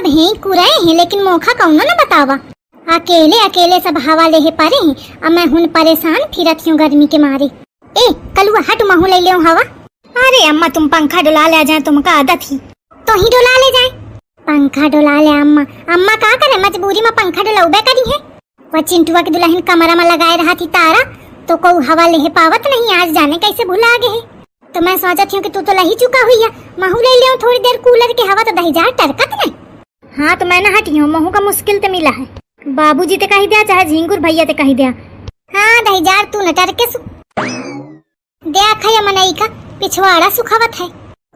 सब हैं कुरे हैं, लेकिन मोखा कौनो न बतावा। अकेले अकेले सब हवा ले पारे हैं, अब मैं हुन परेशान फिरत हूँ गर्मी के मारे। ए कलुआ हट, महू ले ले हवा। अरे अम्मा तुम पंखा डुला ले जाए, तुमका आदत ही तो ही डुला ले जाए। पंखा डुला ले अम्मा, अम्मा का करे, मजबूरी में पंखा डुलाऊबे करी है। वह चिंटुआ की दुल्हन कमरा में लगाए रहा थी तारा, तो को हवा ले पावत नहीं, आज जाने कैसे भुला गए। तो मैं सोचत हूँ कि तू तो लही चुका हुई है, महू ले ले थोड़ी देर कूलर की हवा, तो दहीजार टरकत नहीं। हाँ तो मैं न हटी हूँ, महू का मुश्किल तो मिला है। बाबूजी ते कही दिया, चाहे झिंगुर भैया ते कही दिया। हाँ दहीजार तू न टरके सु दया खया मनई का पिछवाड़ा सुखावत है।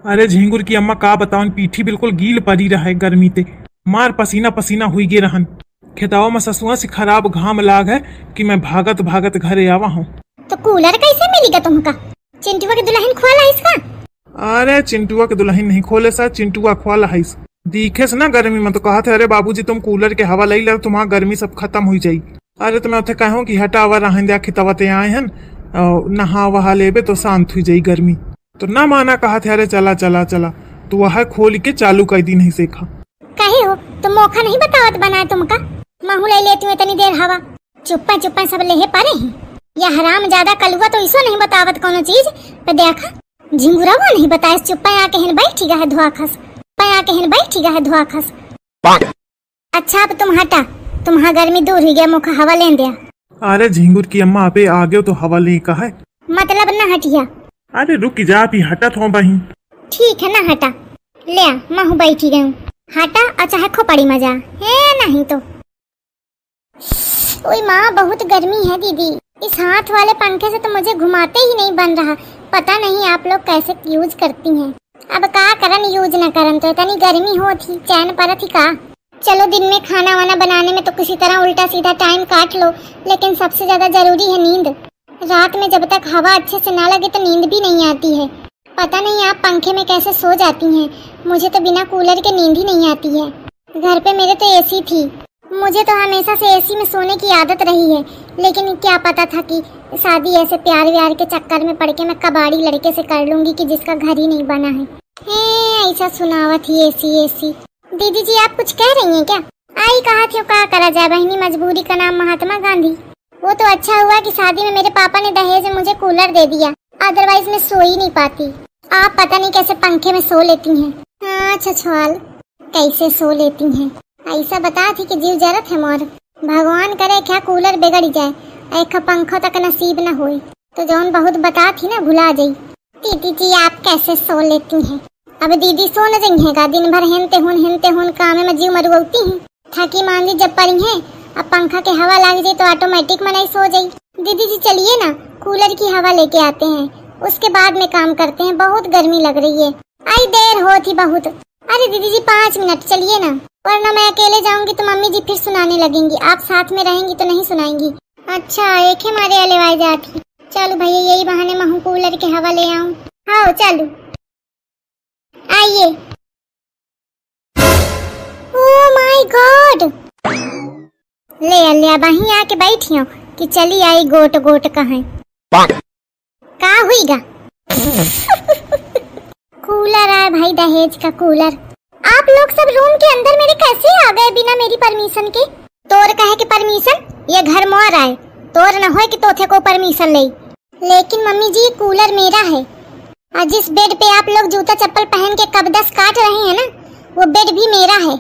अरे झिंगुर की अम्मा का बतावन, पीठी बिल्कुल गील पड़ी रहा गर्मी ते, मार पसीना पसीना हुई गे रहन। खेताओं में ससुआ से खराब घाम लाग है कि मैं भागत भागत घरे आवा हूँ। तो कूलर कैसे मिलेगा तुमका? चिंटुआ की दुल्हन खोला है इसका? अरे चिंटुआ के दुल्हन नहीं खोले सा, चिंटुआ खोला है। दिखे से ना गर्मी में तो कहा थे, अरे बाबूजी तुम कूलर के हवा ले लो, तुम्हारा गर्मी सब खत्म हो जाये। अरे तो मैं उसे कहूँ कि हटावा रहन दिया, खितवते आए हैं नहा वहा लेबे तो शांत हुई जाई गर्मी। तो ना माना, कहा थे अरे चला चला चला, तो वह खोल के चालू कर दी नहीं सीखा। कहे हो तो मौका नहीं बतावत बनाए तुमका, महू ले लेती हूँ इतनी देर हवा। चुप्पा चुप्पा सब ले पारे हैं, या हराम ज्यादा कलुआ तो इसो नहीं बतावत कोनो चीज पे। देखा झिंगुरा वो नहीं बताए, चुप्पा आके हिन बैठी गा है धुआ खस, आके हिन बैठी गा है धुआ खस। अच्छा अब तुम हटा, तुम्हारा गर्मी दूर हो गया, मुखा हवा ले दिया। अरे झिंगुर की अम्मा पे आ गए तो हवा ले का है, मतलब न हटिया। अरे रुक जा, भी हटा थो बही। ठीक है ना हटा, ले आ महू बैठी गई, हटा। अच्छा है खोपड़ी मजा है नहीं तो। ओए माँ बहुत गर्मी है दीदी, इस हाथ वाले पंखे से तो मुझे घुमाते ही नहीं बन रहा। पता नहीं आप लोग कैसे यूज करती हैं। अब का करन यूज न करन तो इतनी गर्मी हो थी, चैन पर थी का। चलो दिन में खाना वाना बनाने में तो किसी तरह उल्टा सीधा टाइम काट लो, लेकिन सबसे ज्यादा जरूरी है नींद। रात में जब तक हवा अच्छे से ना लगे तो नींद भी नहीं आती है। पता नहीं आप पंखे में कैसे सो जाती हैं, मुझे तो बिना कूलर के नींद ही नहीं आती है। घर पे मेरे तो एसी थी, मुझे तो हमेशा से एसी में सोने की आदत रही है, लेकिन क्या पता था कि शादी ऐसे प्यार व्यार के चक्कर में पड़ के मैं कबाड़ी लड़के से कर लूंगी कि जिसका घर ही नहीं बना है। ऐसा सुनावत ही एसी एसी। दीदी जी आप कुछ कह रही हैं क्या? आई कहा थी का करा जाए बहनी, मजबूरी का नाम महात्मा गांधी। वो तो अच्छा हुआ कि शादी में मेरे पापा ने दहेज में मुझे कूलर दे दिया, अदरवाइज मैं सो ही नहीं पाती। आप पता नहीं कैसे पंखे में सो लेती हैं। अच्छा छवाल कैसे सो लेती हैं, ऐसा बता थी कि जीव जरत है मोर। भगवान करे क्या कूलर बिगड़ जाए, एक पंखों तक नसीब न होए तो जौन बहुत बता थी ना भुला जाई। दीदी जी आप कैसे सो लेती हैं? अब दीदी सो न जंगेगा, दिन भर हेनते हुन काम में जीव मरुआती हैं। थकी मांदी जब पड़ी है, अब पंखा के हवा लग जाए तो ऑटोमेटिक में नहीं सो जाई। दीदी जी चलिए ना कूलर की हवा लेके आते हैं, उसके बाद में काम करते हैं, बहुत गर्मी लग रही है। आई देर हो थी बहुत। अरे दीदी जी 5 मिनट चलिए ना, वरना मैं अकेले जाऊंगी तो मम्मी जी फिर सुनाने लगेंगी, आप साथ में रहेंगी तो नहीं सुनाएंगी। अच्छा एक ही मारे अलेवाई जाती। चलो भैया यही बहाने मैं कूलर की हवा ले आऊं। हाँ चलो आइए। ओह माय गॉड, ले वहीं आके बैठी हूँ कि चली आई गोट गोट कहाँ का हुईगा। कूलर आया भाई, दहेज का कूलर। आप लोग सब रूम के अंदर मेरे कैसे आ गए बिना मेरी परमिशन के? तोर कहे कि परमिशन, ये घर मोर आए, तोर न होए कि तोथे को परमिशन ले। लेकिन मम्मी जी ये कूलर मेरा है, और जिस बेड पे आप लोग जूता चप्पल पहन के कबदस काट रहे हैं ना, वो बेड भी मेरा है।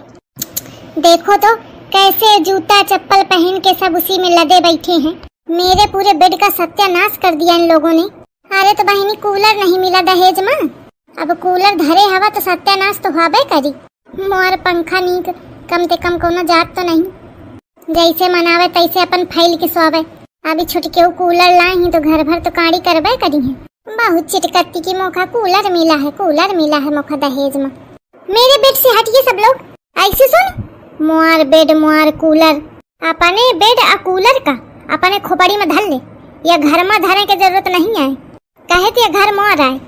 देखो तो कैसे जूता चप्पल पहन के सब उसी में लदे बैठे हैं। मेरे पूरे बेड का सत्यानाश कर दिया इन लोगों ने। अरे तो बहनी कूलर नहीं मिला दहेज में, अब कूलर धरे हवा तो सत्यानाश तो होबे करी। मोर पंखा नीक कम से कम कोनो जात तो नहीं, जैसे मनावे तैसे अपन फैल के सोवे। अभी छुटके कूलर लाई ही तो घर भर तो काड़ी करबे करी है। बहुत चिटकती की मौका कूलर मिला है मौका दहेज में। मेरे बेड से हटिए सब लोग, ऐसे सुन मुआर बेड मुआर कूलर, अपने बेड आ कूलर का अपने खोपड़ी में धर ले, या घर में धरने की जरूरत नहीं है। कहे थे घर मोर आए,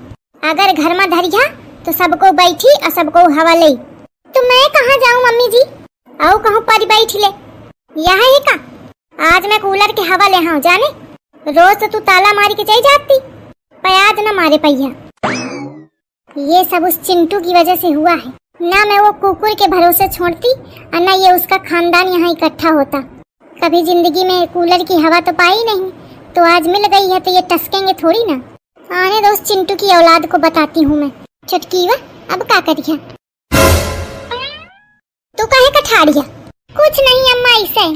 अगर घर में धरिया तो सबको बैठी और सबको हवा ले। तो मैं कहाँ जाऊँ मम्मी जी, आओ कहूँ पर बैठ ले। यहाँ ही का आज मैं कूलर की हवा ले आऊँ जाने, रोज तो तू ताला मारी के चली जाती, प्याज न मारे पैया। ये सब उस चिंटू की वजह से हुआ है। ना मैं वो कुकुर के भरोसे छोड़ती और ना ये उसका खानदान यहाँ इकट्ठा होता। कभी जिंदगी में कूलर की हवा तो पाई नहीं, तो आज मिल गई है तो ये टसकेंगे थोड़ी ना। आने दो उस चिंटू की औलाद को बताती हूँ मैं। चुटकी वा अब का करिया? तू काहे का ठाड़िया? कुछ नहीं अम्मा इसे।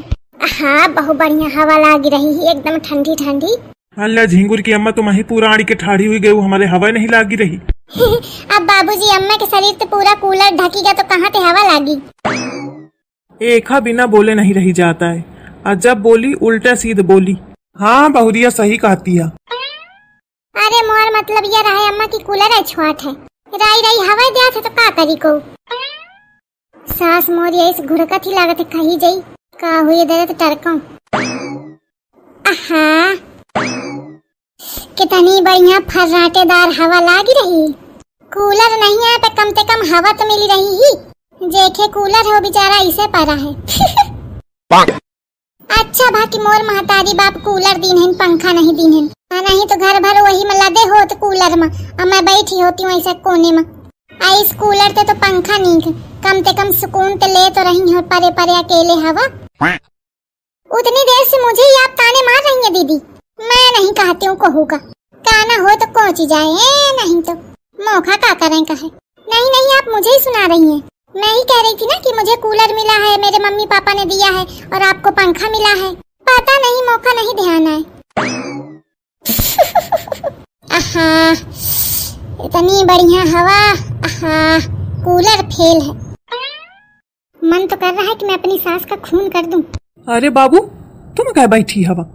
हाँ बहुत बढ़िया हवा लाग रही है, एकदम ठंडी ठंडी। अल्लाह झिंगुर की अम्मा तुम ही पूरा आड़ी के ठाड़ी हुई गई, हमारे हवा नहीं लागी रही। अब बाबूजी अम्मा के शरीर तो पूरा कूलर ढकीगा तो कहाँ से हवा लागी? एका बिना बोले नहीं रही जाता है, और जब बोली उल्टा सीध बोली। हाँ बहुरिया सही कहती है। अरे मोर मतलब ये रहा अम्मा की कूलर है छुआट है, राई राई हवा दिया था तो का करी को। सास मोर ये इस घुड़कत ही लागत है कही जाई का हुई दर्द टरकम। आहा कितनी बढ़िया फर्राटेदार हवा लागी रही। कूलर नहीं है पे कम से कम हवा तो मिली रही ही। जेखे कूलर हो बेचारा इसे परा है। अच्छा बाकी मोर महतारी बाप कूलर दीन है, पंखा नहीं दीन है। नहीं तो घर भर वही में लदे हो तो कूलर में, और मैं बैठी होती हूँ ऐसे कोने में। इस कूलर ते तो पंखा नहीं, कम से कम सुकून तो ले तो रही हो परे परे अकेले हवा। उतनी देर से मुझे ही आप ताने मार रही हैं दीदी। मैं नहीं कहती हूँ कहूँगा, काना हो तो पहुँच जाए, नहीं तो मौका का करें कहे। नहीं नहीं आप मुझे ही सुना रही हैं। मैं ही कह रही थी ना कि मुझे कूलर मिला है, मेरे मम्मी पापा ने दिया है, और आपको पंखा मिला है। पता नहीं मौका नहीं ध्यान है। आहा इतनी बढ़िया हवा, आहा कूलर फेल है। मन तो कर रहा है कि मैं अपनी सास का खून कर दूं। अरे बाबू तुम क्या बैठी हवा?